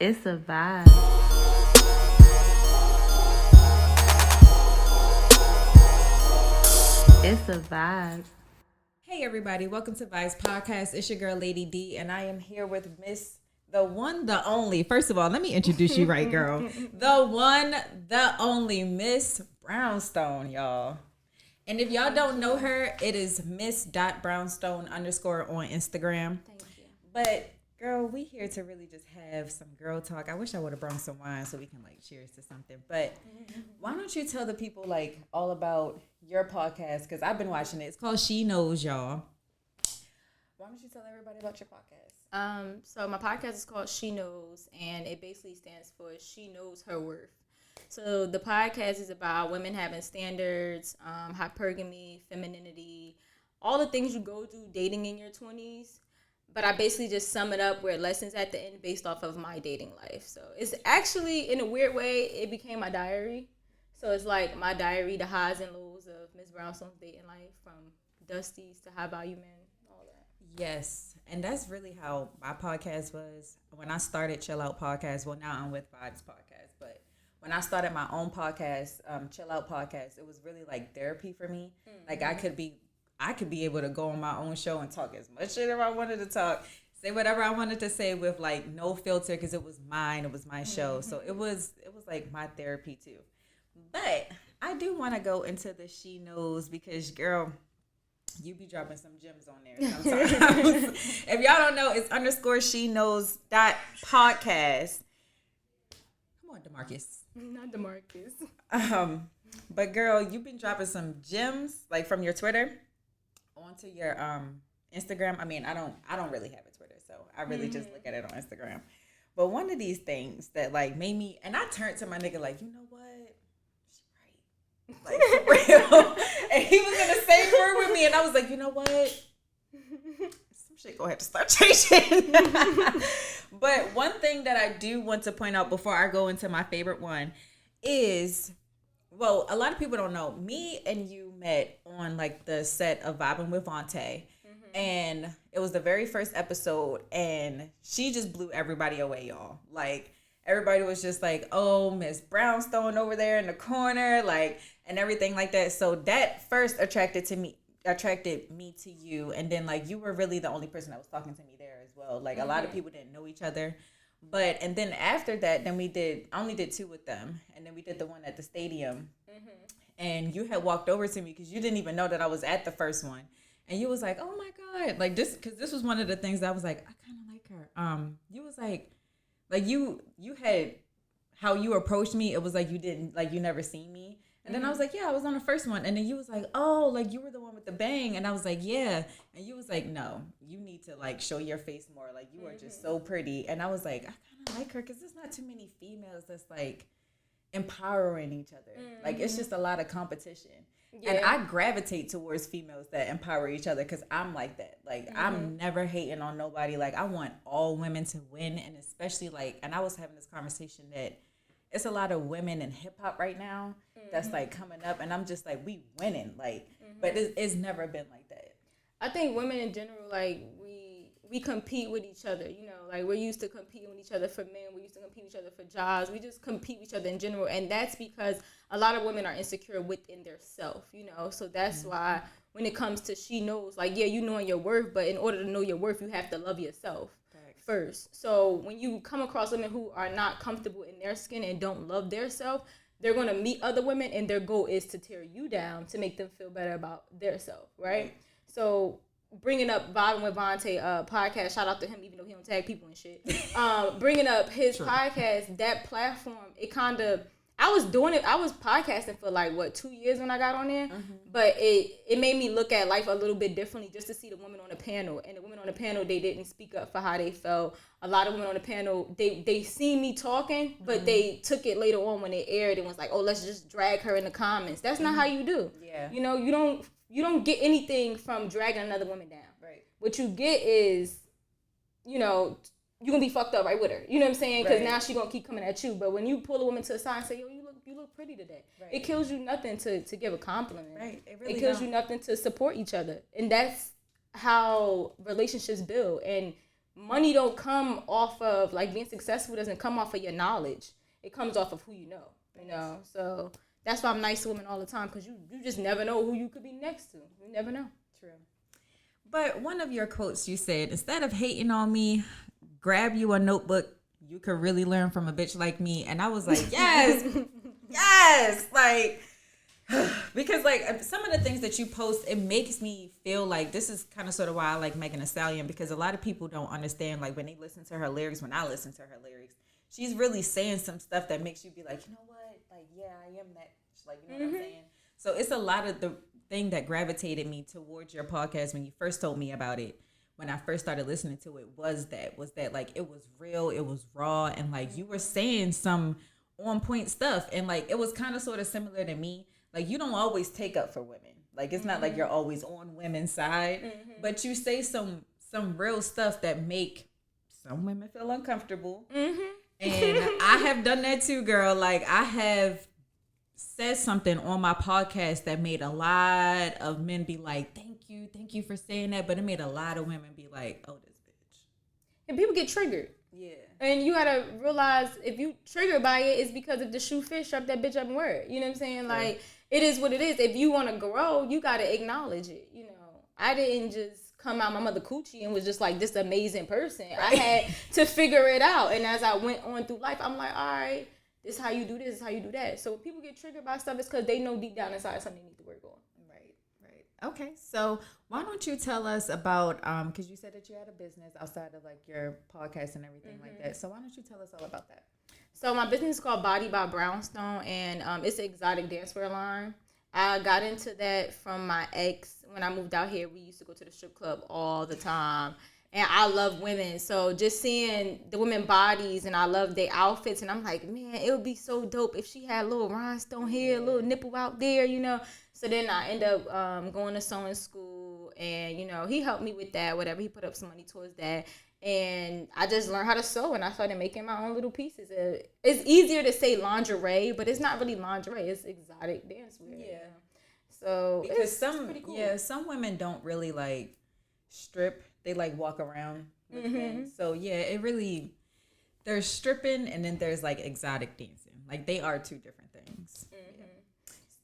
It's a vibe. It's a vibe. Hey everybody, welcome to Vib3Z Podcast. It's your girl Lady D, and I am here with Miss the one, the only. First of all, let me introduce you right, girl. The one, the only Miss Brownstone, y'all. And if y'all don't know her, it is Miss.Brownstone _ on Instagram. Thank you. But girl, we here to really just have some girl talk. I wish I would have brought some wine so we can like cheers to something. But why don't you tell the people like all about your podcast? Because I've been watching it. It's called She Knows, y'all. Why don't you tell everybody about your podcast? So my podcast is called She Knows, and it basically stands for She Knows Her Worth. So the podcast is about women having standards, hypergamy, femininity, all the things you go through dating in your 20s. But I basically just sum it up with lessons at the end based off of my dating life. So it's actually, in a weird way, it became my diary. So it's like my diary, the highs and lows of Miss Brownstone's dating life, from Dusties to High Value Men, all that. Yes. And that's really how my podcast was. When I started Chill Out Podcast, well, now I'm with Vib3Z Podcast, but when I started my own podcast, Chill Out Podcast, it was really like therapy for me. Mm-hmm. Like I could be able to go on my own show and talk as much shit as I wanted to talk, say whatever I wanted to say with like no filter, because it was mine. It was my show. So it was like my therapy too. But I do want to go into the She Knows, because girl, you be dropping some gems on there sometimes. If y'all don't know, it's _She Knows .podcast. Come on, DeMarcus. Not DeMarcus. But girl, you've been dropping some gems like from your Twitter onto your Instagram. I mean, I don't really have a Twitter, so I really just look at it on Instagram. But one of these things that like made me, and I turned to my nigga like, you know what? She right. Like for real. And he was in the same room with me, and I was like, you know what? Some shit gonna have to start changing. But one thing that I do want to point out before I go into my favorite one is, well, a lot of people don't know, me and you met on like the set of Vibing with Vontae. And it was the very first episode, and she just blew everybody away, y'all. Like, everybody was just like, oh, Miss Brownstone over there in the corner, like, and everything like that. So that first attracted me to you. And then like, you were really the only person that was talking to me there as well. Like, a lot of people didn't know each other. But, and then after that, then I only did 2 with them. And then we did the one at the stadium. And you had walked over to me because you didn't even know that I was at the first one. And you was like, oh my God. Like this, because this was one of the things that I was like, I kind of like her. You was like you had, how you approached me, it was like you never seen me. And then I was like, yeah, I was on the first one. And then you was like, oh, like you were the one with the bang. And I was like, yeah. And you was like, no, you need to like show your face more. Like you are just so pretty. And I was like, I kind of like her because there's not too many females that's like empowering each other. Like it's just a lot of competition. Yeah. And I gravitate towards females that empower each other because I'm like that. Like I'm never hating on nobody. Like I want all women to win. And especially like, and I was having this conversation that it's a lot of women in hip hop right now that's like coming up, and I'm just like, we winning, like, but it's never been like that. I think women in general, like we compete with each other, you know, like we're used to competing with each other for men, we're used to competing with each other for jobs, we just compete with each other in general, and that's because a lot of women are insecure within their self, you know, so that's why when it comes to She Knows, like, yeah, you knowing your worth, but in order to know your worth, you have to love yourself first. So when you come across women who are not comfortable in their skin and don't love their self, they're going to meet other women, and their goal is to tear you down to make them feel better about their self, right? So bringing up Vibing with Vontae podcast, shout out to him, even though he don't tag people and shit. Bringing up his podcast, that platform, it kind of, I was podcasting for like 2 years when I got on there, but it made me look at life a little bit differently just to see the women on the panel. And the women on the panel, they didn't speak up for how they felt. A lot of women on the panel, they seen me talking, but they took it later on when it aired and was like, oh, let's just drag her in the comments. That's not how you do. Yeah. You know, you don't get anything from dragging another woman down. Right. What you get is, you know, you're going to be fucked up right with her. You know what I'm saying? Because now she going to keep coming at you. But when you pull a woman to the side and say, yo, you look pretty today. Right. It kills you nothing to give a compliment. Right. It kills you nothing to support each other. And that's how relationships build. And money don't come off of, like, being successful doesn't come off of your knowledge. It comes off of who you know, you know? So that's why I'm nice to women all the time, because you just never know who you could be next to. You never know. True. But one of your quotes, you said, instead of hating on me, grab you a notebook. You could really learn from a bitch like me. And I was like, yes, yes. Like, because like some of the things that you post, it makes me feel like this is kind of sort of why I like Megan Thee Stallion, because a lot of people don't understand, like when they listen to her lyrics, when I listen to her lyrics, she's really saying some stuff that makes you be like, you know what? Like, yeah, I am that. Like, you know what I'm saying? So it's a lot of the thing that gravitated me towards your podcast when you first told me about it. When I first started listening to it was that like it was real, it was raw, and like you were saying some on point stuff, and like it was kind of sort of similar to me. Like you don't always take up for women. Like it's not like you're always on women's side, but you say some real stuff that make some women feel uncomfortable. And I have done that too, girl. Like I have said something on my podcast that made a lot of men be like, thank you for saying that, but it made a lot of women be like, oh, this bitch. And people get triggered. Yeah. And you gotta realize if you triggered by it, it's because if the shoe fits, strap that bitch up and wear it. You know what I'm saying? Like, it is what it is. If you want to grow, you gotta acknowledge it. You know, I didn't just come out my mother coochie and was just like this amazing person. I had to figure it out. And as I went on through life, I'm like, all right, this is how you do this, this is how you do that. So when people get triggered by stuff, it's because they know deep down inside something they need to work on. Okay, so why don't you tell us about, because you said that you had a business outside of like your podcast and everything like that. So why don't you tell us all about that? So my business is called Body by Brownstone, and it's an exotic dancewear line. I got into that from my ex. When I moved out here, we used to go to the strip club all the time. And I love women. So just seeing the women bodies, and I love their outfits. And I'm like, man, it would be so dope if she had a little rhinestone here, a little nipple out there, you know. So then I end up going to sewing school. And, you know, he helped me with that, whatever. He put up some money towards that. And I just learned how to sew. And I started making my own little pieces. It's easier to say lingerie, but it's not really lingerie. It's exotic dancewear. Yeah. So because it's pretty cool. some women don't really like strip. They like walk around with men. So yeah, it really, there's stripping and then there's like exotic dancing. Like they are two different things. Yeah.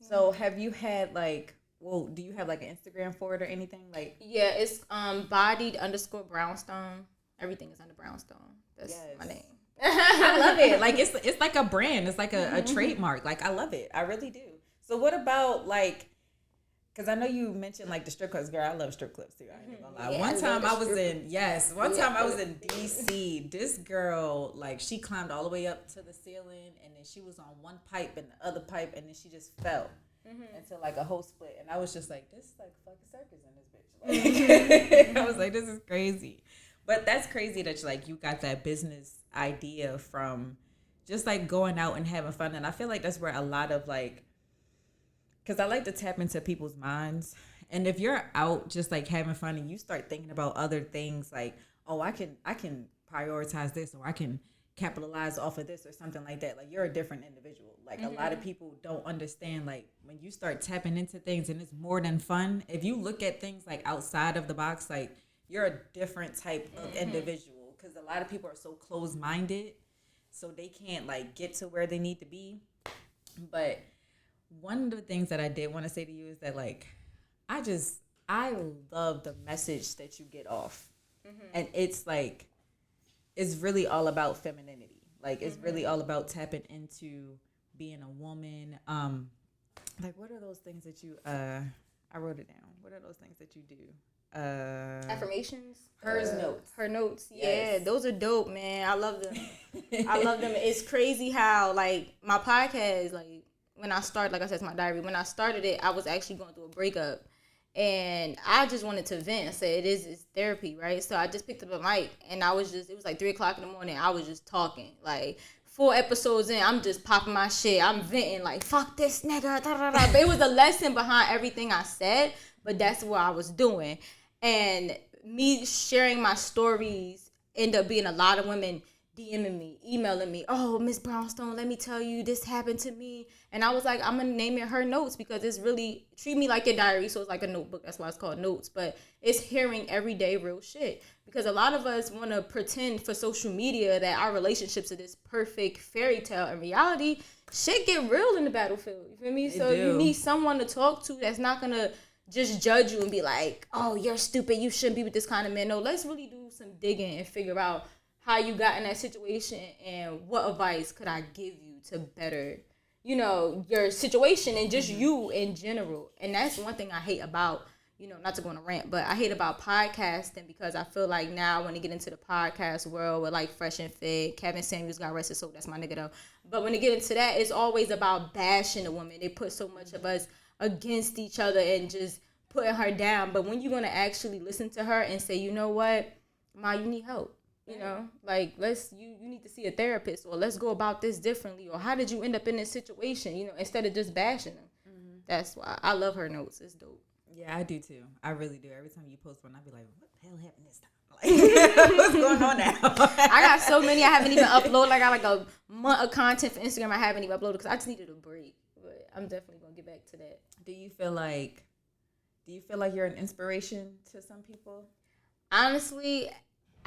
So have you had like, well, do you have like an Instagram for it or anything? Like yeah, it's bodied_Brownstone. Everything is under Brownstone. That's my name. I love it. Like it's like a brand. It's like a trademark. Like I love it. I really do. So what about like, because I know you mentioned like the strip clubs, girl. I love strip clubs too. I ain't gonna lie. One time I was in DC. This girl, like, she climbed all the way up to the ceiling, and then she was on one pipe and the other pipe, and then she just fell into like a whole split. And I was just like, this is like fucking circus in this bitch. Like, I was like, this is crazy. But that's crazy that you got that business idea from just like going out and having fun. And I feel like that's where a lot of like, because I like to tap into people's minds. And if you're out just like having fun and you start thinking about other things like, oh, I can prioritize this, or I can capitalize off of this or something like that. Like you're a different individual. Like a lot of people don't understand, like when you start tapping into things and it's more than fun. If you look at things like outside of the box, like you're a different type of individual, because a lot of people are so closed-minded, so they can't like get to where they need to be. But one of the things that I did want to say to you is that like I love the message that you get off. And it's like, it's really all about femininity. Like it's really all about tapping into being a woman. Like what are those things that you I wrote it down. What are those things that you do? Affirmations. Her notes. Yeah, Yes. those are dope, man. I love them. I love them. It's crazy how like my podcast, like when I started, like I said, it's my diary. When I started it, I was actually going through a breakup, and I just wanted to vent. I said it's therapy, right? So I just picked up a mic, and it was like 3:00 in the morning. I was just talking, like 4 episodes in, I'm just popping my shit. I'm venting like, fuck this nigga, da, da, da. But it was a lesson behind everything I said, but that's what I was doing. And me sharing my stories ended up being a lot of women DMing me, emailing me, oh, Miss Brownstone, let me tell you, this happened to me. And I was like, I'm going to name it her notes because it's really, treat me like your diary. So it's like a notebook. That's why it's called notes. But it's hearing everyday real shit. Because a lot of us want to pretend for social media that our relationships are this perfect fairy tale. In reality, shit get real in the battlefield. You feel me? So you need someone to talk to that's not going to just judge you and be like, oh, you're stupid. You shouldn't be with this kind of man. No, let's really do some digging and figure out how you got in that situation and what advice could I give you to better, you know, your situation and just you in general. And that's one thing I hate about, you know, not to go on a rant, but I hate about podcasting because I feel like now when they get into the podcast world with like Fresh and Fit, Kevin Samuels got arrested, so that's my nigga though. But when they get into that, it's always about bashing a woman. They put so much of us against each other and just putting her down. But when you're going to actually listen to her and say, you know what, Ma, you need help. You know, like, you need to see a therapist, or let's go about this differently, or how did you end up in this situation, you know, instead of just bashing them. Mm-hmm. That's why I love her notes. It's dope. Yeah, I do too. I really do. Every time you post one, I be like, what the hell happened this time? Like, what's going on now? I got so many I haven't even uploaded. I got like a month of content for Instagram I haven't even uploaded because I just needed a break. But I'm definitely going to get back to that. Do you feel like you're an inspiration to some people? Honestly,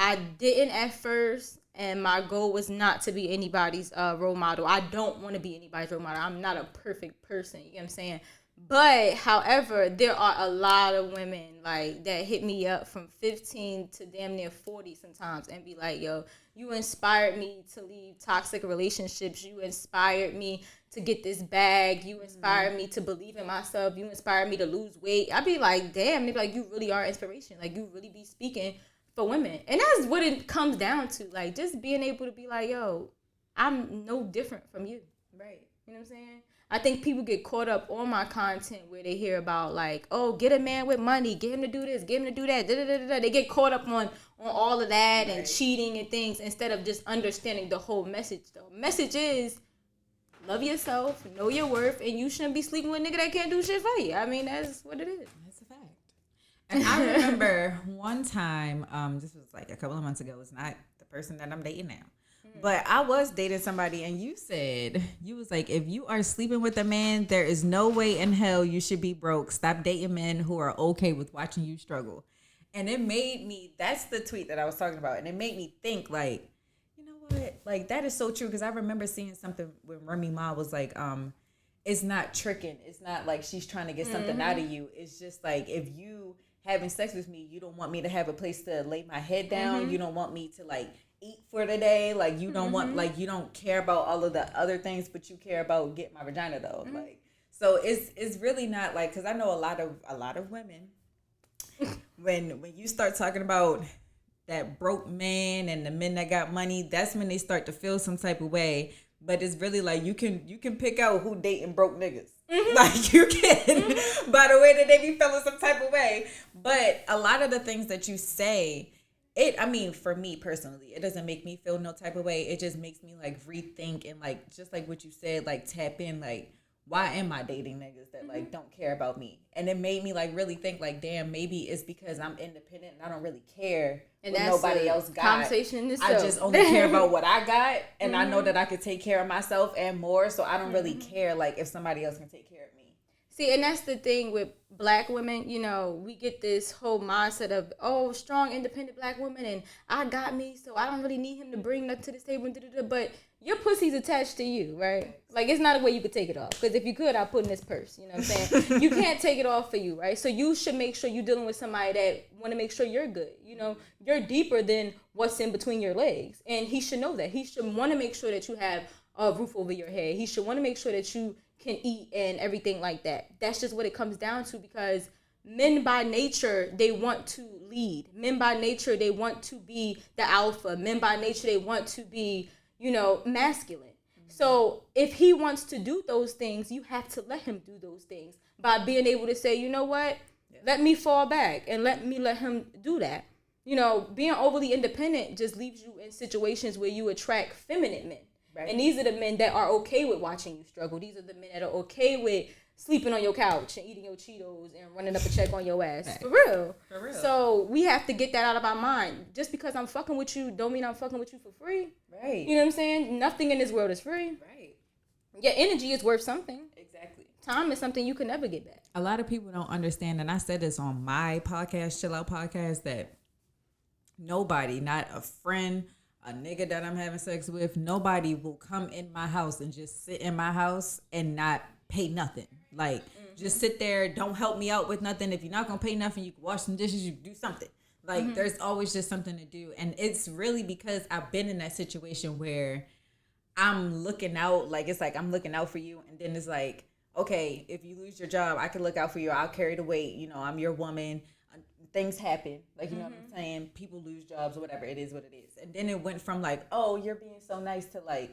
I didn't at first, and my goal was not to be anybody's role model. I don't want to be anybody's role model. I'm not a perfect person, you know what I'm saying? But, however, there are a lot of women, like, that hit me up from 15 to damn near 40 sometimes and be like, yo, you inspired me to leave toxic relationships. You inspired me to get this bag. You inspired me to believe in myself. You inspired me to lose weight. I'd be like, damn, they be like, you really are inspiration. Like, you really be speaking for women. And that's what it comes down to. Like, just being able to be like, yo, I'm no different from you. Right. You know what I'm saying? I think people get caught up on my content where they hear about, like, oh, get a man with money, get him to do this, get him to do that. They get caught up on all of that and cheating and things instead of just understanding the whole message. The message is love yourself, know your worth, and you shouldn't be sleeping with a nigga that can't do shit for you. I mean, that's what it is. That's a fact. And I remember one time, this was like a couple of months ago, it's not the person that I'm dating now. But I was dating somebody and you was like, if you are sleeping with a man, there is no way in hell you should be broke. Stop dating men who are okay with watching you struggle. And it made me, that's the tweet that I was talking about. And it made me think like, you know what? Like that is so true. Cause I remember seeing something when Remy Ma was like, it's not tricking. It's not like she's trying to get something out of you. It's just like, if you having sex with me, you don't want me to have a place to lay my head down. You don't want me to like eat for the day. Like you don't want, like you don't care about all of the other things, but you care about getting my vagina though. Like, so it's really not like, cause I know a lot of women, when you start talking about that broke man and the men that got money, that's when they start to feel some type of way. But it's really like you can pick out who dating broke niggas. Like you can by the way that they be feeling some type of way. But a lot of the things that you say, for me personally, it doesn't make me feel no type of way. It just makes me like rethink and like just like what you said, like tap in like, why am I dating niggas that like don't care about me? And it made me like really think like, damn, maybe it's because I'm independent and I don't really care and what nobody else got. Conversation in I just only care about what I got, and I know that I could take care of myself and more. So I don't really care like if somebody else can take care of me. See, and that's the thing with black women. You know, we get this whole mindset of, oh, strong, independent black woman, and I got me, so I don't really need him to bring nothing to the table. But your pussy's attached to you, right? Like, it's not a way you could take it off. Because if you could, I'll put in this purse. You know what I'm saying? You can't take it off for you, right? So you should make sure you're dealing with somebody that want to make sure you're good. You know, you're deeper than what's in between your legs. And he should know that. He should want to make sure that you have a roof over your head. He should want to make sure that you can eat and everything like that. That's just what it comes down to, because men by nature, they want to lead. Men by nature, they want to be the alpha. Men by nature, they want to be, you know, masculine. So if he wants to do those things, you have to let him do those things by being able to say, you know what, let me fall back and let him do that. You know, being overly independent just leaves you in situations where you attract feminine men. Right. And these are the men that are okay with watching you struggle. These are the men that are okay with sleeping on your couch and eating your Cheetos and running up a check on your ass. For real. For real. So we have to get that out of our mind. Just because I'm fucking with you don't mean I'm fucking with you for free. Right. You know what I'm saying? Nothing in this world is free. Right. Your energy is worth something. Exactly. Time is something you can never get back. A lot of people don't understand, and I said this on my podcast, Chill Out Podcast, that nobody, not a friend, a nigga that I'm having sex with, nobody will come in my house and just sit in my house and not pay nothing. Like, just sit there, don't help me out with nothing. If you're not going to pay nothing, you can wash some dishes, you can do something. Like, there's always just something to do. And it's really because I've been in that situation where I'm looking out, like, it's like I'm looking out for you. And then it's like, okay, if you lose your job, I can look out for you. I'll carry the weight. You know, I'm your woman. Things happen. Like, you know what I'm saying? People lose jobs or whatever. It is what it is. And then it went from like, oh, you're being so nice to like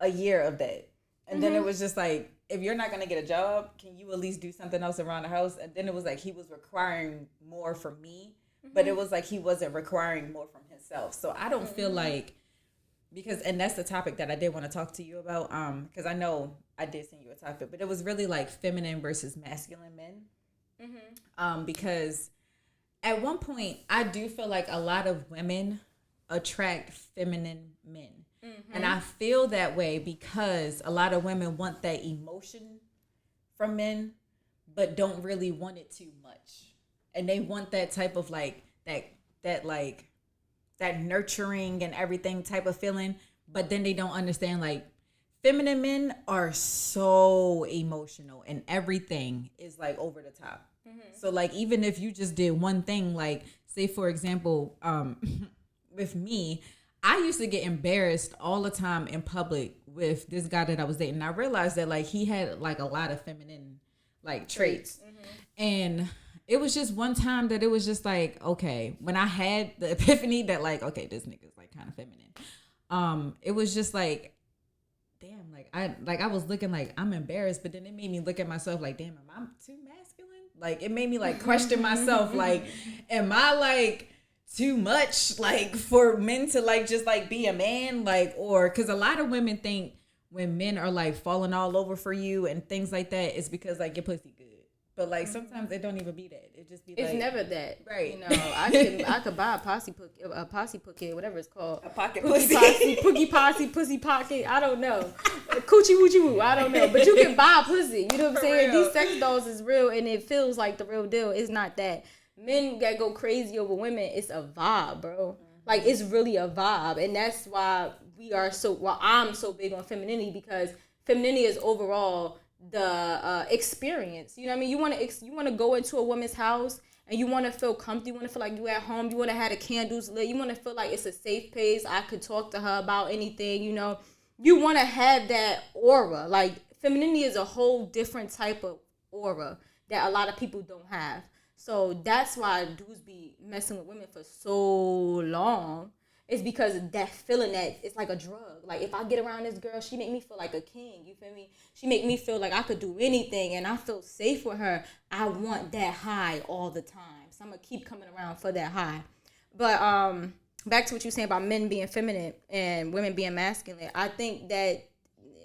a year of that. And then it was just like, if you're not going to get a job, can you at least do something else around the house? And then it was like he was requiring more from me, but it was like he wasn't requiring more from himself. So I don't feel like, because, and that's the topic that I did want to talk to you about, because I know I did send you a topic, but it was really like feminine versus masculine men. Because at one point, I do feel like a lot of women attract feminine men. And I feel that way because a lot of women want that emotion from men, but don't really want it too much. And they want that type of like, that nurturing and everything type of feeling. But then they don't understand, like, feminine men are so emotional and everything is like over the top. So like, even if you just did one thing, like say for example, with me, I used to get embarrassed all the time in public with this guy that I was dating. And I realized that like he had like a lot of feminine like traits. And it was just one time that it was just like, okay, when I had the epiphany that like, okay, this nigga's like kind of feminine. It was just like, damn, I was looking like I'm embarrassed, but then it made me look at myself like, damn, am I too masculine? Like it made me like question myself, like, am I like too much like for men to like just like be a man, like, or because a lot of women think when men are like falling all over for you and things like that, it's because like your pussy good. But like sometimes it don't even be that. It just be like, it's never that, right? You know, I could buy a possy pocket, whatever it's called, a pocket pussy pussy, pookie posse, pussy pocket. I don't know, coochie woochie woo. I don't know, but you can buy a pussy. You know what I'm saying? Real. These sex dolls is real, and it feels like the real deal. It's not that. Men that go crazy over women, it's a vibe, bro. Like it's really a vibe, and that's why I'm so big on femininity, because femininity is overall the experience. You know what I mean? You want to go into a woman's house and you want to feel comfortable. You want to feel like you at home. You want to have the candles lit. You want to feel like it's a safe place. I could talk to her about anything. You know, you want to have that aura. Like femininity is a whole different type of aura that a lot of people don't have. So that's why dudes be messing with women for so long. It's because that feeling that it's like a drug. Like if I get around this girl, she make me feel like a king. You feel me? She make me feel like I could do anything and I feel safe with her. I want that high all the time. So I'm gonna keep coming around for that high. But back to what you were saying about men being feminine and women being masculine. I think that,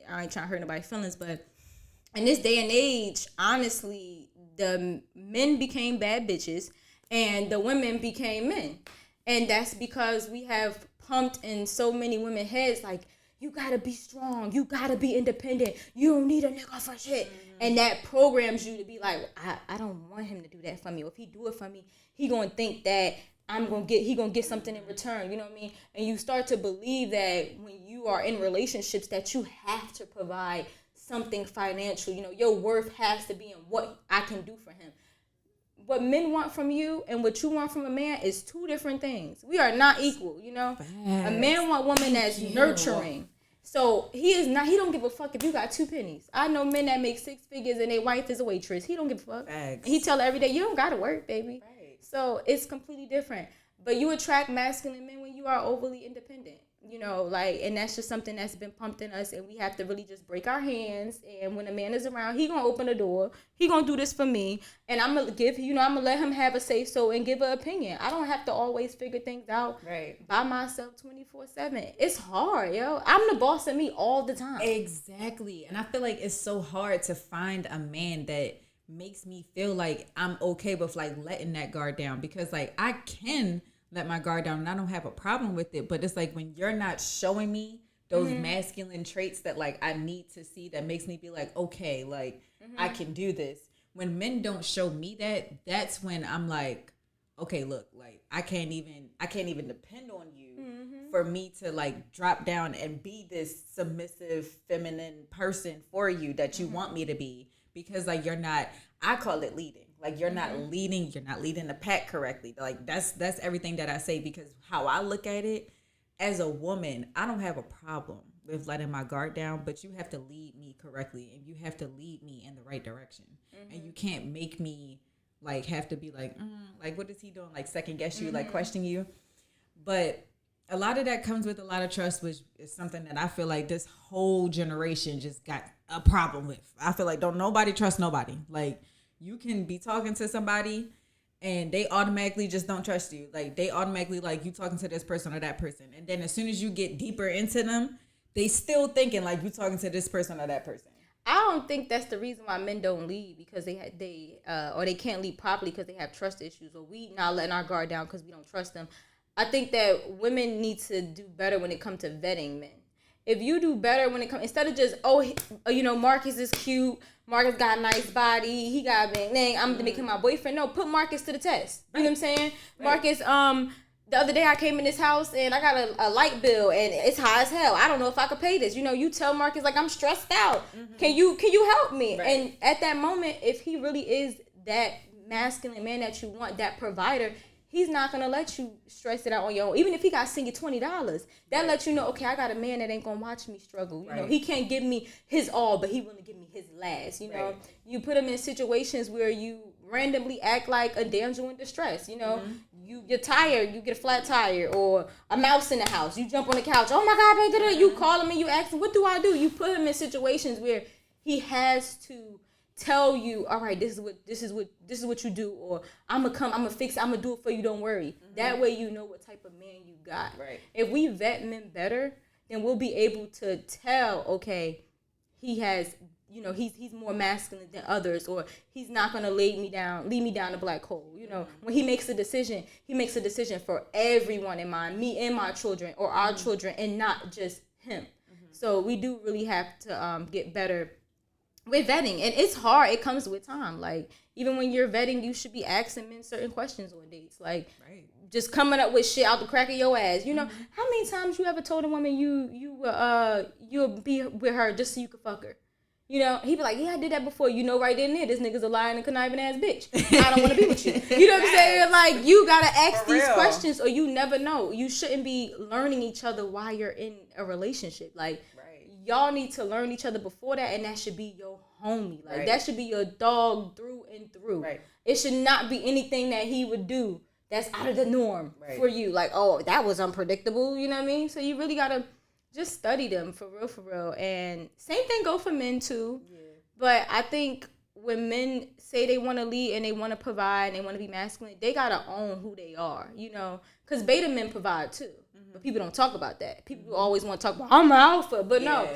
I ain't trying to hurt nobody's feelings, but in this day and age, honestly, the men became bad bitches and the women became men. And that's because we have pumped in so many women's heads like, you gotta be strong, you gotta be independent, you don't need a nigga for shit. And that programs you to be like, I don't want him to do that for me. Or if he do it for me, he gonna think that he gonna get something in return, you know what I mean? And you start to believe that when you are in relationships that you have to provide something financial. You know, your worth has to be in what I can do for him. What men want from you and what you want from a man is two different things. We are not equal, you know. A man want a woman that's nurturing. So he don't give a fuck if you got 2 pennies. I know men that make 6 figures and their wife is a waitress. He don't give a fuck. And he tell her every day, you don't gotta work, baby. Right. So it's completely different. But you attract masculine men when you are overly independent. You know, like, and that's just something that's been pumped in us, and we have to really just break our hands. And when a man is around, he gonna open the door. He gonna do this for me, and I'm gonna I'm gonna let him have a say so and give an opinion. I don't have to always figure things out by myself 24/7. It's hard, yo. I'm the boss of me all the time. Exactly, and I feel like it's so hard to find a man that makes me feel like I'm okay with like letting that guard down, because like I can let my guard down and I don't have a problem with it, but it's like when you're not showing me those masculine traits that like I need to see, that makes me be like, okay, like I can do this. When men don't show me that, that's when I'm like, okay, look, like I can't even depend on you for me to like drop down and be this submissive feminine person for you that you want me to be, because like you're not, I call it leading. Like you're not leading the pack correctly. Like that's everything that I say, because how I look at it as a woman, I don't have a problem with letting my guard down, but you have to lead me correctly, and you have to lead me in the right direction. And you can't make me like have to be like what is he doing? Like second guess you, like question you. But a lot of that comes with a lot of trust, which is something that I feel like this whole generation just got a problem with. I feel like don't nobody trust nobody. Like you can be talking to somebody and they automatically just don't trust you. Like they automatically like you talking to this person or that person. And then as soon as you get deeper into them, they still thinking like you talking to this person or that person. I don't think that's the reason why men don't lead, because or they can't lead properly because they have trust issues, or we not letting our guard down because we don't trust them. I think that women need to do better when it comes to vetting men. If you do better when it comes, instead of just, Marcus is cute, Marcus got a nice body, he got a bang, dang, I'm gonna make him my boyfriend. No, put Marcus to the test. You know what I'm saying? Right. Marcus, the other day I came in this house and I got a light bill and it's high as hell. I don't know if I could pay this. You tell Marcus, like, I'm stressed out. Can you help me? Right. And at that moment, if he really is that masculine man that you want, that provider, he's not going to let you stress it out on your own. Even if he got to send you $20, that lets you know, okay, I got a man that ain't going to watch me struggle. You know, he can't give me his all, but he willing to give me his last. You know, you put him in situations where you randomly act like a damsel in distress. You're tired, you get a flat tire, or a mouse in the house. You jump on the couch. Oh my God, you call him and you ask him, what do I do? You put him in situations where he has to tell you, all right, this is what you do, or I'm gonna fix it, I'm gonna do it for you, don't worry. That way you know what type of man you got. Right. If we vet men better, then we'll be able to tell, okay, he has, he's more masculine than others, or he's not gonna lead me down the black hole. When he makes a decision for everyone in mind, me and my children, or our children, and not just him. So we do really have to get better with vetting, and it's hard. It comes with time. Like, even when you're vetting, you should be asking men certain questions on dates. Like, just coming up with shit out the crack of your ass. How many times you ever told a woman you'll be with her just so you could fuck her? He'd be like, yeah, I did that before. Right then and there, this nigga's a lying and conniving ass bitch. I don't want to be with you. You know what I'm saying? Like, you gotta ask these questions, or you never know. You shouldn't be learning each other while you're in a relationship. Like, y'all need to learn each other before that, and that should be your homie. Like, that should be your dog through and through. Right. It should not be anything that he would do that's out of the norm for you. Like, oh, that was unpredictable. You know what I mean? So you really gotta just study them for real. And same thing go for men too. Yeah. But I think when men say they want to lead and they want to provide and they want to be masculine, they gotta own who they are. Because beta men provide too. But people don't talk about that. People always want to talk about, I'm an alpha. But no,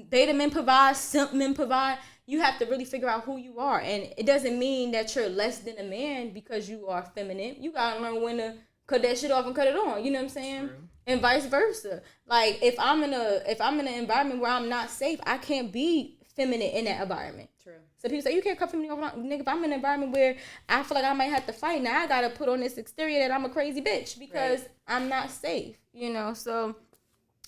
beta men provide, simp men provide. You have to really figure out who you are. And it doesn't mean that you're less than a man because you are feminine. You got to learn when to cut that shit off and cut it on. You know what I'm saying? True. And vice versa. Like, if I'm in an environment where I'm not safe, I can't be feminine in that environment. True. So people say, you can't come from me over, nigga. If I'm in an environment where I feel like I might have to fight, now I got to put on this exterior that I'm a crazy bitch because I'm not safe, So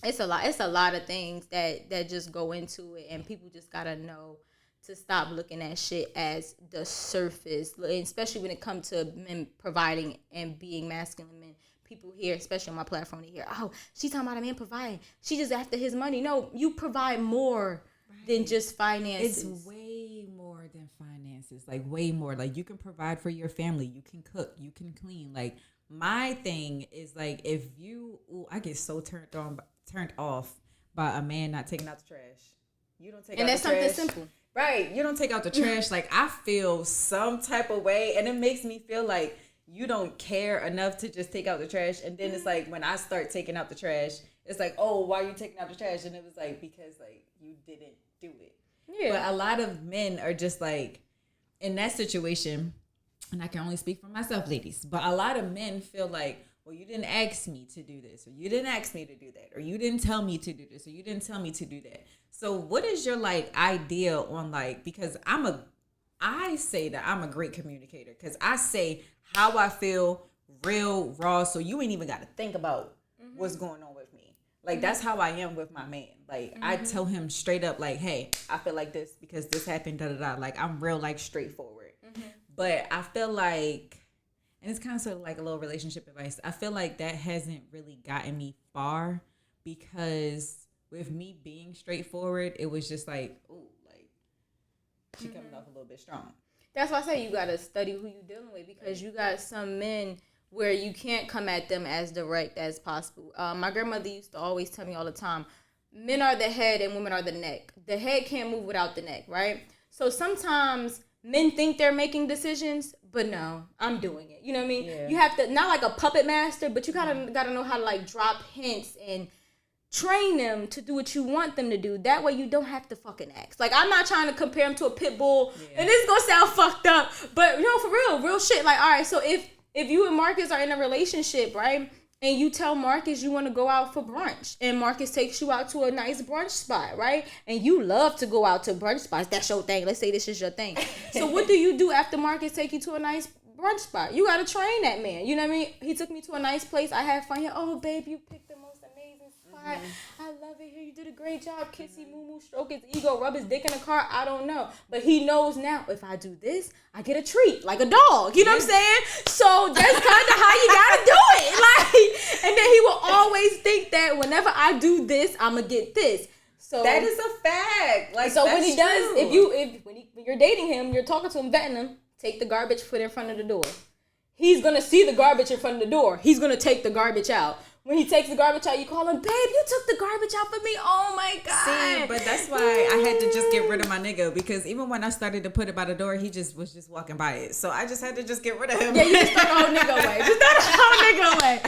it's a lot of things that just go into it, and people just got to know to stop looking at shit as the surface, especially when it comes to men providing and being masculine men. People here, especially on my platform, they hear, oh, she's talking about a man providing. She just after his money. No, you provide more than just finances. It's way more than finances. Like, way more. Like, you can provide for your family. You can cook. You can clean. Like, my thing is, like, if you... Ooh, I get so turned on turned off by a man not taking out the trash. You don't take and out that's the trash. something simple. Right. You don't take out the trash. Like, I feel some type of way, and it makes me feel like you don't care enough to just take out the trash. And then it's like, when I start taking out the trash, it's like, oh, why are you taking out the trash? And it was like, because like you didn't do it. Yeah. But a lot of men are just like, in that situation, and I can only speak for myself, ladies, but a lot of men feel like, well, you didn't ask me to do this, or you didn't ask me to do that, or you didn't tell me to do this, or you didn't tell me to do that. So what is your like idea on like, because I say that I'm a great communicator, because I say how I feel real raw, so you ain't even got to think about what's going on with me. Like, that's how I am with my man. Like, I tell him straight up, like, hey, I feel like this because this happened, da-da-da. Like, I'm real, like, straightforward. But I feel like, and it's kind of sort of like a little relationship advice, I feel like that hasn't really gotten me far, because with me being straightforward, it was just like, ooh, like, she coming off a little bit strong. That's why I say you got to study who you're dealing with, because you got some men where you can't come at them as direct as possible. My grandmother used to always tell me all the time, men are the head and women are the neck. The head can't move without the neck, right? So sometimes men think they're making decisions, but no, I'm doing it. You know what I mean? Yeah. You have to, not like a puppet master, but you gotta know how to like drop hints and train them to do what you want them to do. That way you don't have to fucking ask. Like, I'm not trying to compare him to a pit bull, and this is gonna sound fucked up, but you know, for real shit. Like, all right, so if you and Marcus are in a relationship, right, and you tell Marcus you want to go out for brunch, and Marcus takes you out to a nice brunch spot, right, and you love to go out to brunch spots, that's your thing. Let's say this is your thing. So what do you do after Marcus take you to a nice brunch spot? You got to train that man. You know what I mean? He took me to a nice place. I had fun here. Oh, babe, you picked the most amazing spot. I love it here. You did a great job. Kissy, moo, stroke his ego, rub his dick in the car. I don't know. But he knows now, if I do this, I get a treat, like a dog. You know what I'm saying? So that's kind of how you got to do it. Like, and then he will always think that whenever I do this, I'm going to get this. So that is a fact. Like, so when he does, when you're dating him, you're talking to him, vetting him, take the garbage, put it in front of the door. He's going to see the garbage in front of the door. He's going to take the garbage out. When he takes the garbage out, you call him, babe, you took the garbage out for me. Oh, my God. See, but that's why I had to just get rid of my nigga, because even when I started to put it by the door, he just was just walking by it. So I just had to just get rid of him. Yeah, you just throw the whole nigga away. Just throw the whole nigga away.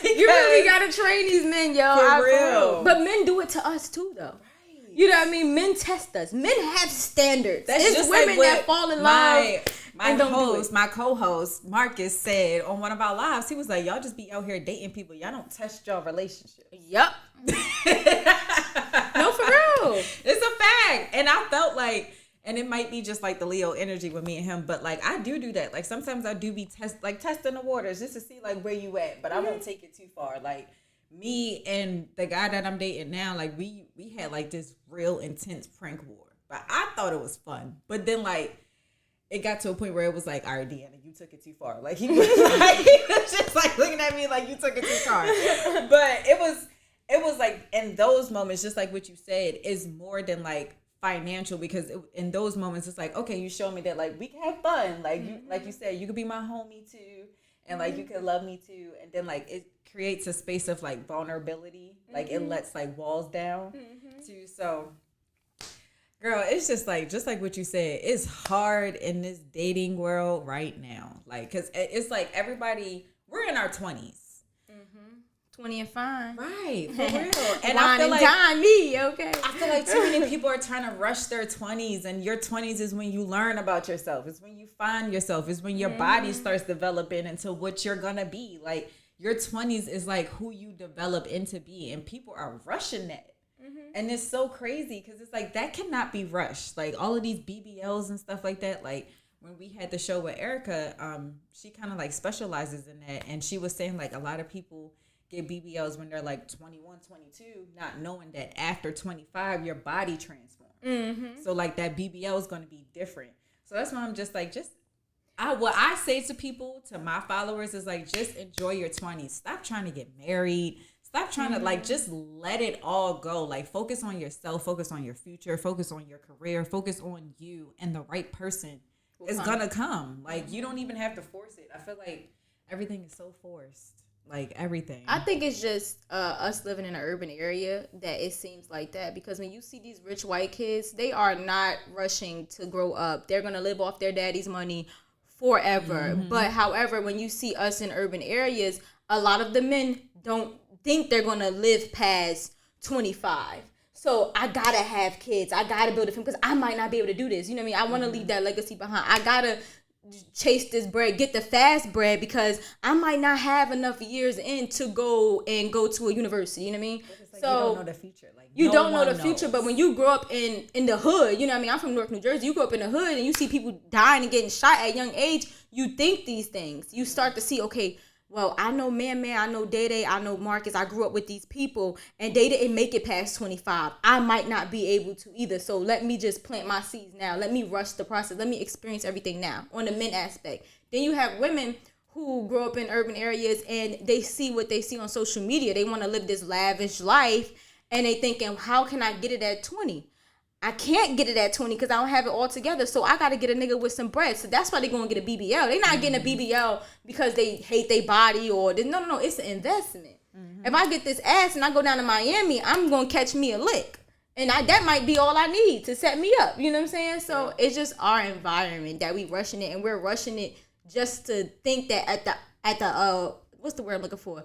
But you really got to train these men, yo. For real. But men do it to us, too, though. You know what I mean? Men test us. Men have standards. That's it's just women like that fall in love. My co-host, Marcus, said on one of our lives, he was like, y'all just be out here dating people. Y'all don't test your relationships. Yep. No, for real. It's a fact. And I felt like, and it might be just like the Leo energy with me and him, but like I do that. Like sometimes I do be testing the waters just to see like where you at, but I won't take it too far. Like me and the guy that I'm dating now, like we had like this real intense prank war, but I thought it was fun. But then like it got to a point where it was like, all right, Deanna, you took it too far. Like he was just like looking at me like you took it too far. But it was like in those moments, just like what you said, is more than like financial, because in those moments it's like, okay, you show me that like we can have fun, like you like you said, you could be my homie too, and like you could love me too, and then like it creates a space of like vulnerability, like it lets like walls down too. So girl, it's just like what you said, it's hard in this dating world right now, like because it's like everybody, we're in our 20s. 20 and fine. Right, for real. And I feel like okay. I feel like too many people are trying to rush their 20s, and your 20s is when you learn about yourself. It's when you find yourself. It's when your body starts developing into what you're gonna be. Like your 20s is like who you develop into be, and people are rushing that. And it's so crazy because it's like that cannot be rushed. Like all of these BBLs and stuff like that. Like when we had the show with Erica, she kind of like specializes in that, and she was saying like a lot of people get BBLs when they're like 21, 22, not knowing that after 25, your body transforms. So like that BBL is going to be different. So that's why I'm just like, what I say to people, to my followers is like, just enjoy your 20s. Stop trying to get married. Stop trying to like, just let it all go. Like focus on yourself, focus on your future, focus on your career, focus on you, and the right person is going to come. Like you don't even have to force it. I feel like everything is so forced. like everything. I think it's just us living in an urban area that it seems like that, because when you see these rich white kids, they are not rushing to grow up. They're going to live off their daddy's money forever. But however, when you see us in urban areas, a lot of the men don't think they're going to live past 25. So I gotta have kids. I gotta build a family because I might not be able to do this. You know what I mean? I want to leave that legacy behind. I gotta chase this bread, get the fast bread, because I might not have enough years in to go to a university. You know what I mean? Like so you don't know the future. Like you don't know the future, but when you grow up in the hood, you know what I mean? I'm from Newark, New Jersey. You grow up in the hood and you see people dying and getting shot at a young age. You think these things. You start to see, okay, well, I know Man, I know Day, I know Marcus. I grew up with these people, and they didn't make it past 25. I might not be able to either. So let me just plant my seeds now. Let me rush the process. Let me experience everything now on the men aspect. Then you have women who grow up in urban areas, and they see what they see on social media. They want to live this lavish life, and they thinking, how can I get it at 20? I can't get it at 20 because I don't have it all together. So I got to get a nigga with some bread. So that's why they're going to get a BBL. They're not getting a BBL because they hate their body or... No. It's an investment. If I get this ass and I go down to Miami, I'm going to catch me a lick. And that might be all I need to set me up. You know what I'm saying? So it's just our environment that we rushing it. And we're rushing it just to think that at the what's the word I'm looking for?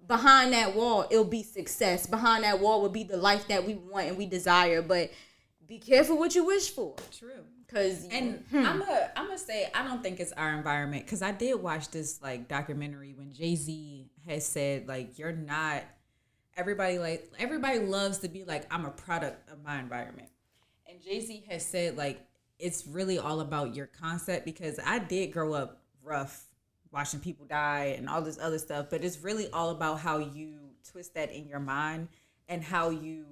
Behind that wall, it'll be success. Behind that wall will be the life that we want and we desire. But... be careful what you wish for. True. I'm gonna say I don't think it's our environment, because I did watch this like documentary when Jay-Z has said like you're not everybody loves to be like I'm a product of my environment, and Jay-Z has said like it's really all about your concept, because I did grow up rough watching people die and all this other stuff, but it's really all about how you twist that in your mind and how you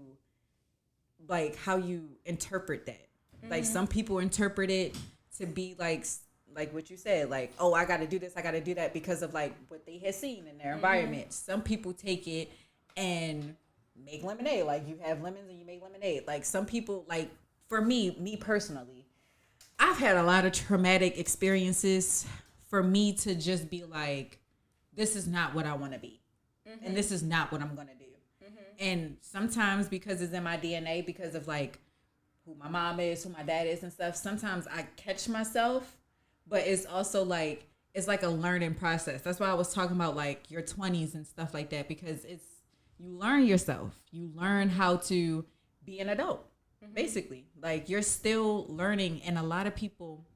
interpret that. Like some people interpret it to be like what you said, like, oh, I got to do this, I got to do that because of like what they had seen in their environment. Some people take it and make lemonade. Like you have lemons and you make lemonade. Like some people, like for me personally, I've had a lot of traumatic experiences for me to just be like, this is not what I want to be. And this is not what I'm going to do. And sometimes because it's in my DNA, because of like who my mom is, who my dad is and stuff, sometimes I catch myself, but it's also like, it's like a learning process. That's why I was talking about like your 20s and stuff like that, because you learn yourself. You learn how to be an adult, basically. Like you're still learning, and a lot of people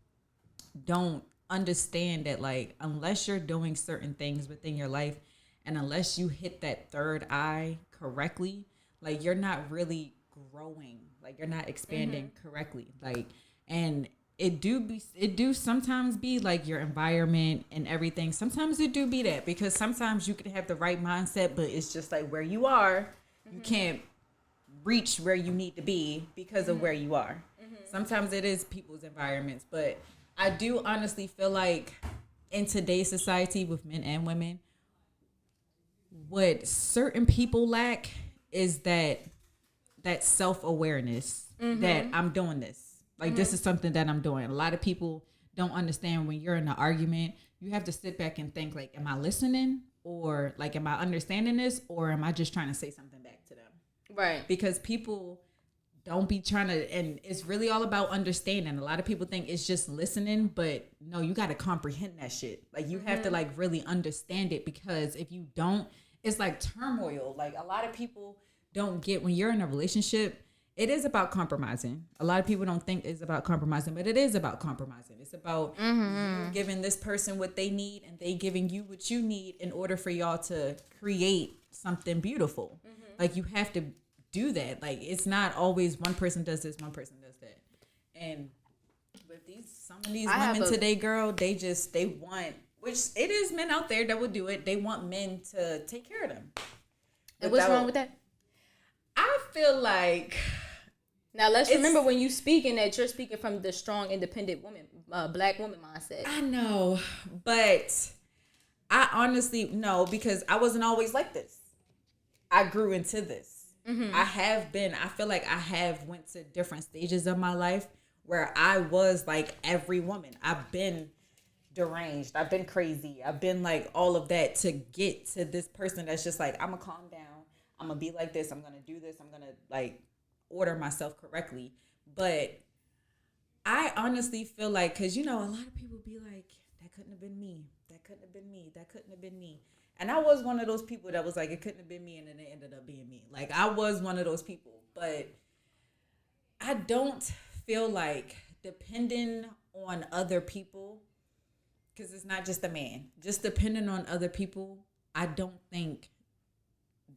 don't understand that like unless you're doing certain things within your life, and unless you hit that third eye correctly, like you're not really growing, like you're not expanding correctly. Like, and it do sometimes be like your environment and everything. Sometimes it do be that, because sometimes you could have the right mindset, but it's just like where you are, you can't reach where you need to be because of where you are. Sometimes it is people's environments, but I do honestly feel like in today's society with men and women, what certain people lack is that self-awareness that I'm doing this. Like this is something that I'm doing. A lot of people don't understand when you're in an argument, you have to sit back and think like, am I listening? Or like, am I understanding this? Or am I just trying to say something back to them? Right. Because people don't be trying to, and it's really all about understanding. A lot of people think it's just listening, but no, you got to comprehend that shit. Like you have to like really understand it, because if you don't, it's like turmoil. Like a lot of people don't get, when you're in a relationship, it is about compromising. A lot of people don't think it's about compromising, but it is about compromising. It's about you giving this person what they need and they giving you what you need in order for y'all to create something beautiful. Like you have to do that. Like it's not always one person does this, one person does that. And with some of these women today, girl, they want, which it is men out there that will do it. They want men to take care of them. And what's wrong with that? I feel like, now let's remember when you speaking that you're speaking from the strong, independent woman, black woman mindset. I know, but I honestly know, because I wasn't always like this. I grew into this. I feel like I have went to different stages of my life where I was like every woman. I've been deranged. I've been crazy. I've been like all of that to get to this person that's just like, I'm gonna calm down. I'm gonna be like this. I'm gonna do this. I'm gonna like order myself correctly. But I honestly feel like, because, you know, a lot of people be like, that couldn't have been me. That couldn't have been me. That couldn't have been me. And I was one of those people that was like, it couldn't have been me. And then it ended up being me. Like, I was one of those people. But I don't feel like depending on other people, because it's not just a man, just depending on other people, I don't think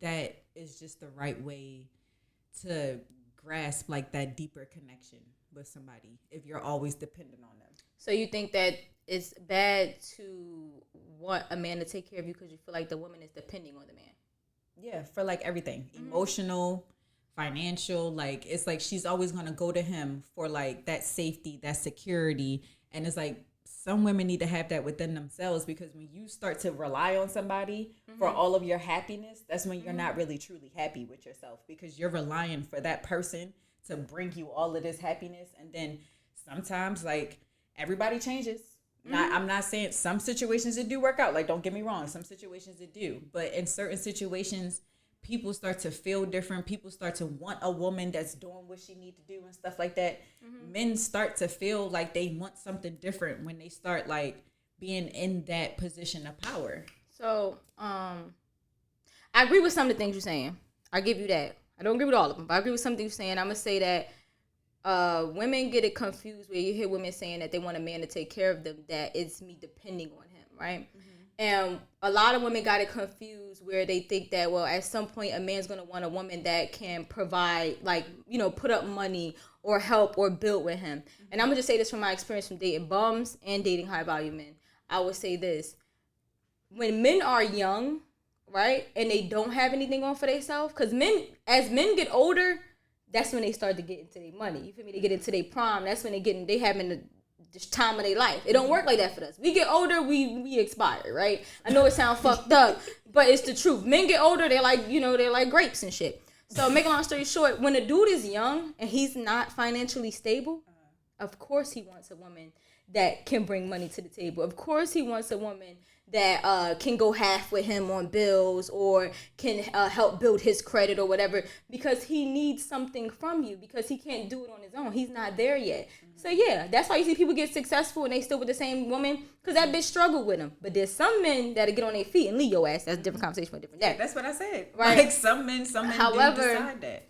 that is just the right way to grasp like that deeper connection with somebody if you're always dependent on them. So you think that it's bad to want a man to take care of you because you feel like the woman is depending on the man? Yeah, for like everything. Emotional, financial, like it's like she's always going to go to him for like that safety, that security. And it's like some women need to have that within themselves, because when you start to rely on somebody for all of your happiness, that's when you're not really truly happy with yourself, because you're relying for that person to bring you all of this happiness. And then sometimes like everybody changes. I'm not saying some situations it do work out. Like, don't get me wrong. Some situations it do. But in certain situations, people start to feel different. People start to want a woman that's doing what she need to do and stuff like that. Men start to feel like they want something different when they start like being in that position of power. So, I agree with some of the things you're saying. I give you that. I don't agree with all of them, but I agree with some things you're saying. I'm going to say that women get it confused where you hear women saying that they want a man to take care of them, that it's me depending on him, right? And a lot of women got it confused where they think that, well, at some point a man's going to want a woman that can provide, like, you know, put up money or help or build with him. And I'm going to just say this from my experience from dating bums and dating high-value men. I would say this. When men are young, right, and they don't have anything on for themselves, because as men get older, that's when they start to get into their money. You feel me? They get into their prime. That's when they having the time of their life. It don't work like that for us. We get older, we expire, right? I know it sounds fucked up, but it's the truth. Men get older, they're like, you know, they're like grapes and shit. So make a long story short, when a dude is young and he's not financially stable, of course he wants a woman that can bring money to the table. Of course he wants a woman that can go half with him on bills or can help build his credit or whatever, because he needs something from you, because he can't do it on his own. He's not there yet. So yeah, that's why you see people get successful and they still with the same woman, because that bitch struggled with him. But there's some men that'll get on their feet and leave your ass. That's a different conversation for a different day. Yeah, that's what I said. Right. Like some men However, do decide that.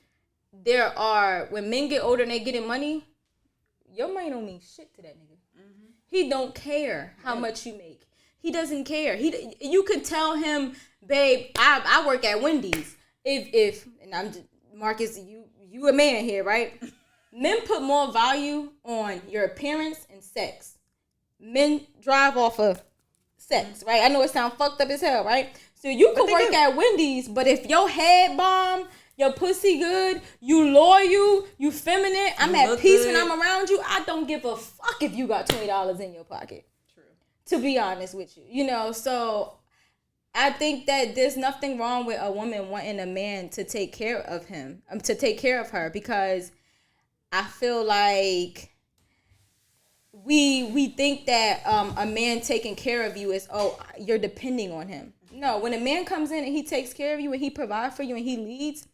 There are, when men get older and they getting money, your money don't mean shit to that nigga. He don't care how much you make. He doesn't care. You could tell him, babe, I work at Wendy's. If and I'm just, Marcus, you a man here, right? Men put more value on your appearance and sex. Men drive off of sex, right? I know it sounds fucked up as hell, right? So you could work at Wendy's, but if your head bomb, your pussy good, you loyal, you feminine, I'm at peace when I'm around you, I don't give a fuck if you got $20 in your pocket. To be honest with you, you know, so I think that there's nothing wrong with a woman wanting a man to take care of him, to take care of her, because I feel like we think that a man taking care of you is, oh, you're depending on him. No, when a man comes in and he takes care of you and he provides for you and he leads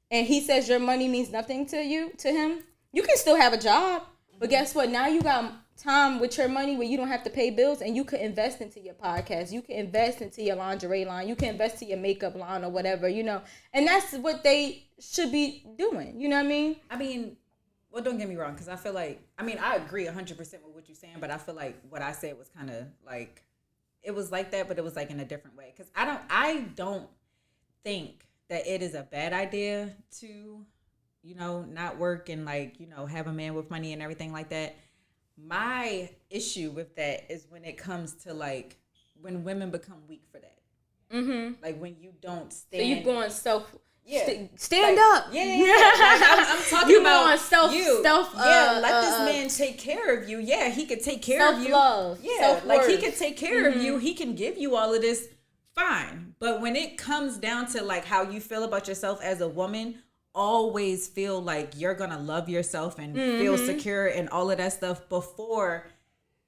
and he says your money means nothing to him, you can still have a job, but guess what? Now you got time with your money where you don't have to pay bills, and you could invest into your podcast, you can invest into your lingerie line, you can invest in your makeup line or whatever, you know, and that's what they should be doing, you know what I mean? Well, don't get me wrong, because I feel like, I agree 100% with what you're saying, but I feel like what I said was kind of like, it was like that, but it was like in a different way, because I don't think that it is a bad idea to, you know, not work and like, you know, have a man with money and everything like that. My issue with that is when it comes to like when women become weak for that. Like when you don't stand. So you going stand like, up. Yeah. Like, I'm talking you about going self. let this man take care of you. Yeah, he could take care of you. Self-love. Yeah, self-worth. like he could take care of you. He can give you all of this. Fine, but when it comes down to like how you feel about yourself as a woman, always feel like you're gonna love yourself and feel secure and all of that stuff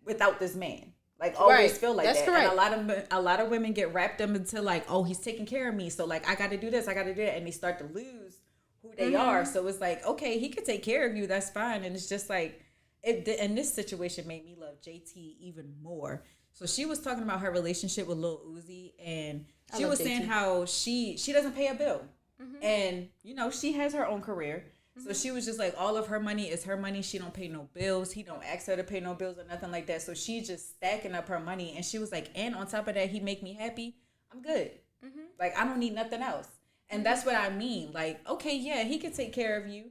without this man. Like always feel like That's that. correct. And a lot of women get wrapped up into like, oh, he's taking care of me, so like I got to do this, I got to do that, and they start to lose who they are. So it's like, okay, he could take care of you, that's fine. And it's just like, and this situation made me love JT even more. So she was talking about her relationship with Lil Uzi, and she was saying how she doesn't pay a bill, and you know she has her own career. So she was just like, all of her money is her money. She don't pay no bills. He don't ask her to pay no bills or nothing like that. So she's just stacking up her money. And she was like, and on top of that, he make me happy. I'm good. Like, I don't need nothing else. And that's what I mean. Like, okay, yeah, he can take care of you.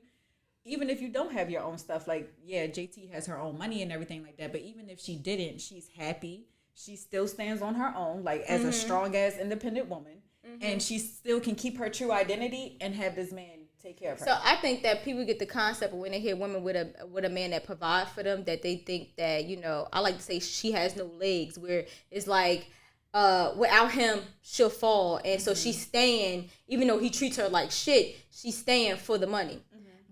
Even if you don't have your own stuff. Like, yeah, JT has her own money and everything like that. But even if she didn't, she's happy. She still stands on her own, like, as a strong-ass independent woman. And she still can keep her true identity and have this man take care of her. So I think that people get the concept of when they hear women with a man that provides for them, that they think that, you know, I like to say she has no legs, where it's like without him she'll fall, and so she's staying, even though he treats her like shit, she's staying for the money.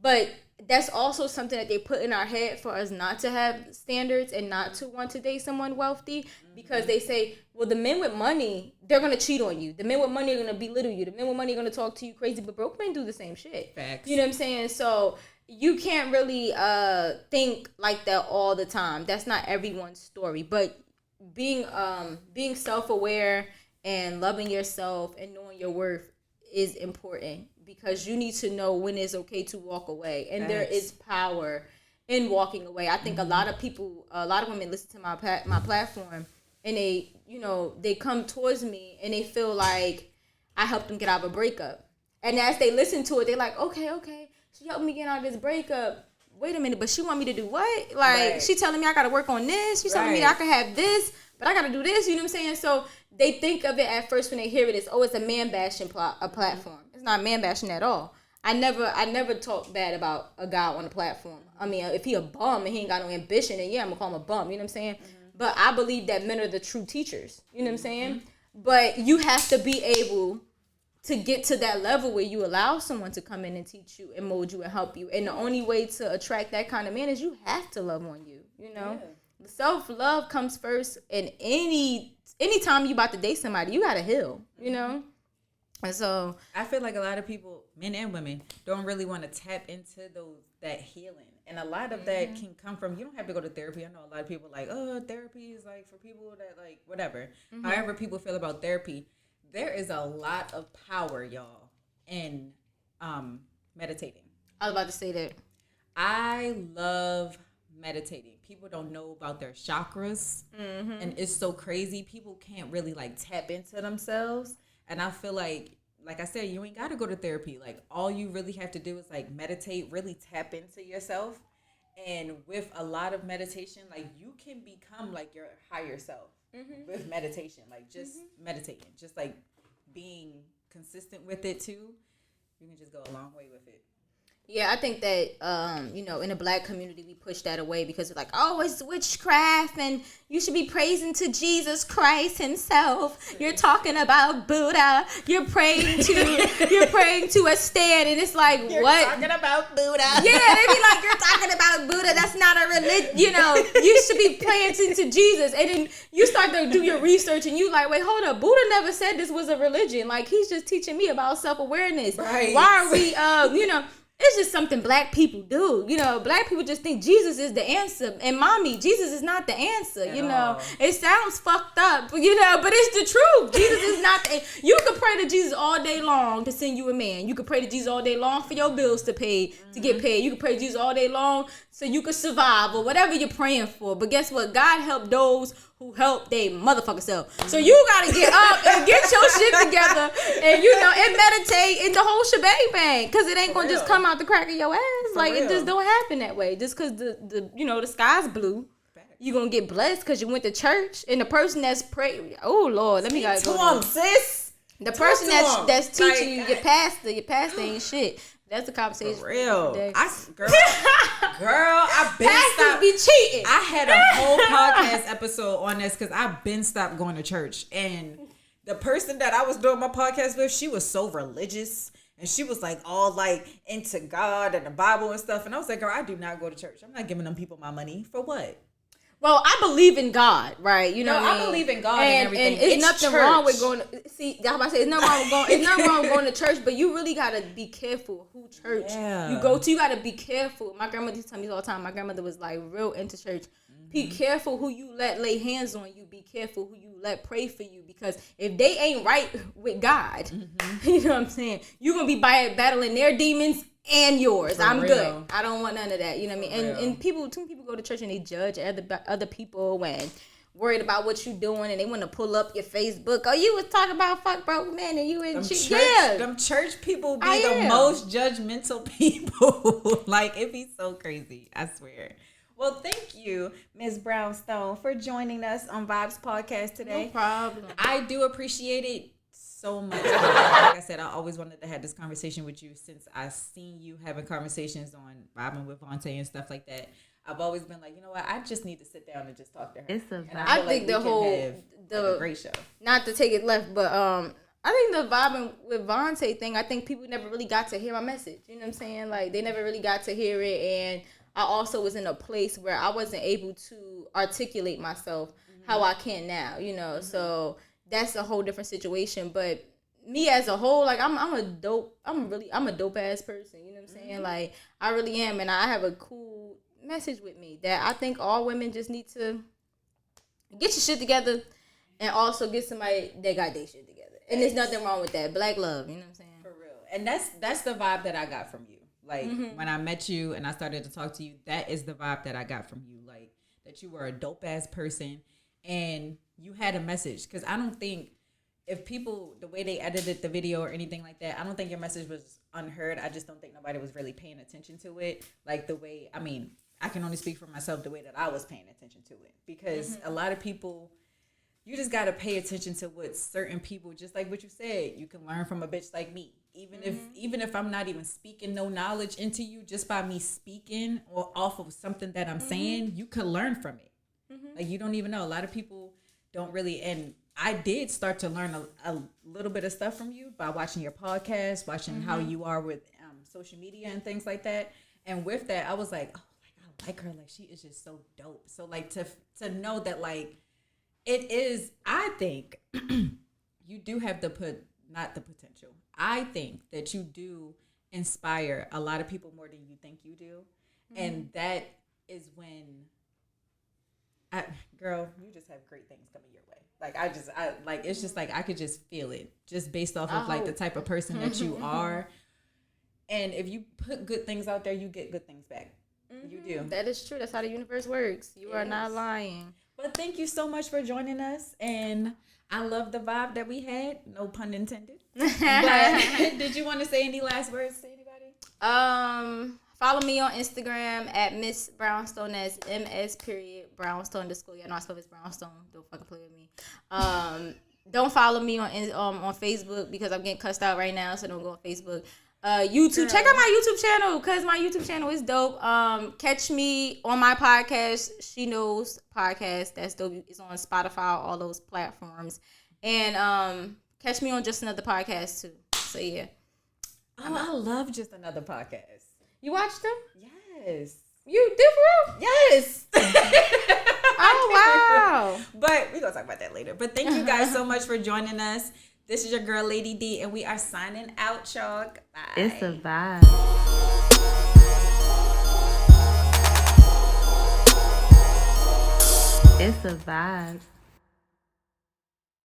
But that's also something that they put in our head for us not to have standards and not to want to date someone wealthy, because they say, well, the men with money, they're going to cheat on you. The men with money are going to belittle you. The men with money are going to talk to you crazy, but broke men do the same shit. Facts. You know what I'm saying? So you can't really think like that all the time. That's not everyone's story. But being self-aware and loving yourself and knowing your worth is important, because you need to know when it's okay to walk away. And there is power in walking away. I think a lot of women listen to my platform, and they, you know, they come towards me and they feel like I helped them get out of a breakup. And as they listen to it, they're like, okay, she helped me get out of this breakup. Wait a minute, but she want me to do what? Like, she telling me I got to work on this. She telling me that I can have this, but I got to do this. You know what I'm saying? So they think of it at first when they hear it as, oh, it's a man bashing platform. It's not man bashing at all. I never talk bad about a guy on the platform. I mean, if he a bum and he ain't got no ambition, then yeah, I'm gonna call him a bum. You know what I'm saying? But I believe that men are the true teachers. You know what I'm saying? But you have to be able to get to that level where you allow someone to come in and teach you and mold you and help you. And the only way to attract that kind of man is you have to love on you. You know, self-love comes first. And anytime you about to date somebody, you gotta heal. You know. And so I feel like a lot of people, men and women, don't really want to tap into that healing. And a lot of that can come from, you don't have to go to therapy. I know a lot of people like, oh, therapy is like for people that like whatever. However people feel about therapy, there is a lot of power, y'all, in meditating. I was about to say that. I love meditating. People don't know about their chakras. And it's so crazy. People can't really like tap into themselves. And I feel like I said, you ain't got to go to therapy. Like, all you really have to do is, like, meditate, really tap into yourself. And with a lot of meditation, like, you can become, like, your higher self with meditation. Like, just meditating. Just, like, being consistent with it, too. You can just go a long way with it. Yeah, I think that, you know, in the black community, we push that away because we're like, oh, it's witchcraft and you should be praising to Jesus Christ himself. You're talking about Buddha. You're praying to a stand. And it's like, you're what? Talking about Buddha. Yeah, they be like, you're talking about Buddha. That's not a religion. You know, you should be praying to Jesus. And then you start to do your research and you like, wait, hold up. Buddha never said this was a religion. Like, he's just teaching me about self-awareness. Right. Why are we, you know, it's just something black people do. You know, black people just think Jesus is the answer. And mommy, Jesus is not the answer. You know, it sounds fucked up, you know, but it's the truth. Jesus is not the You can pray to Jesus all day long to send you a man. You can pray to Jesus all day long for your bills to get paid. You can pray to Jesus all day long so you can survive or whatever you're praying for. But guess what? God helped those who help they motherfucker self. So you gotta get up and get your shit together and, you know, and meditate in the whole shebang bang. Cause it ain't gonna just come out the crack of your ass. Like, it just don't happen that way. Just cause the you know, the sky's blue. You gonna get blessed cause you went to church. And the person that's praying, oh Lord, let me go. Sis. The person that's teaching you, your pastor ain't shit. That's the conversation. For real. Girl, I've been pastors be cheating. I had a whole podcast episode on this because I've been stopped going to church. And the person that I was doing my podcast with, she was so religious. And she was like all like into God and the Bible and stuff. And I was like, girl, I do not go to church. I'm not giving them people my money. For what? Well, I believe in God, right? You know, what I mean? Believe in God and everything. And it's nothing wrong with going. See, I'm about to say it's nothing wrong with going. It's nothing wrong with going to church, but you really gotta be careful who church you go to. You gotta be careful. My grandmother used to tell me all the time. My grandmother was like real into church. Be careful who you let lay hands on you. Be careful who you let pray for you, because if they ain't right with God, you know what I'm saying, you're gonna be battling their demons and yours. I'm good. I don't want none of that. You know what I mean? And people, too many people go to church and they judge other people and worried about what you doing, and they want to pull up your Facebook. Oh, you was talking about fuck broke men and you in church. Them church people be the most judgmental people. Like, it be so crazy. I swear. Well, thank you, Ms. Brownstone, for joining us on Vibes Podcast today. No problem. I do appreciate it so much. Like I said, I always wanted to have this conversation with you since I seen you having conversations on vibing with Vontae and stuff like that. I've always been like, you know what? I just need to sit down and just talk to her. It's a vibe. I think the whole a great show. Not to take it left, but I think the vibing with Vontae thing, I think people never really got to hear my message. You know what I'm saying? Like, they never really got to hear it, and I also was in a place where I wasn't able to articulate myself how I can now, you know. So that's a whole different situation. But me as a whole, like, I'm a dope ass person, you know what I'm saying? Like, I really am, and I have a cool message with me that I think all women just need to get your shit together, and also get somebody that got their shit together. And there's nothing wrong with that. Black love, you know what I'm saying? For real. And that's the vibe that I got from you. Like, when I met you and I started to talk to you, that is the vibe that I got from you. Like, that you were a dope-ass person and you had a message. Because I don't think if people, the way they edited the video or anything like that, I don't think your message was unheard. I just don't think nobody was really paying attention to it. Like, the way, I mean, I can only speak for myself, the way that I was paying attention to it. Because a lot of people, you just got to pay attention to what certain people, just like what you said, you can learn from a bitch like me. Even if I'm not even speaking no knowledge into you, just by me speaking or off of something that I'm saying, you could learn from it. Like, you don't even know. A lot of people don't really, and I did start to learn a little bit of stuff from you by watching your podcast, watching how you are with social media and things like that. And with that, I was like, oh, like, I like her. Like, she is just so dope. So, like, to know that, like, it is, I think you do have not the potential. I think that you do inspire a lot of people more than you think you do. And that is when, girl, you just have great things coming your way. Like, it's just like, I could just feel it just based off of like the type of person that you are. And if you put good things out there, you get good things back. You do. That is true. That's how the universe works. You are not lying. But thank you so much for joining us. And I love the vibe that we had. No pun intended. But did you want to say any last words to anybody? Follow me on Instagram at Miss Brownstone. That's MS Brownstone _ Yeah, no, I spell it's Brownstone. Don't fucking play with me. Don't follow me on Facebook because I'm getting cussed out right now, so don't go on Facebook. YouTube. Check out my YouTube channel because my YouTube channel is dope. Catch me on my podcast, She Knows Podcast. That's dope. It's on Spotify, all those platforms. And catch me on Just Another Podcast too. So yeah. Oh, I love Just Another Podcast. You watched them? Yes. You did for real? Yes. Oh wow. But we're gonna talk about that later. But thank you guys so much for joining us. This is your girl, Lady D, and we are signing out, y'all. Bye. It's a vibe. It's a vibe.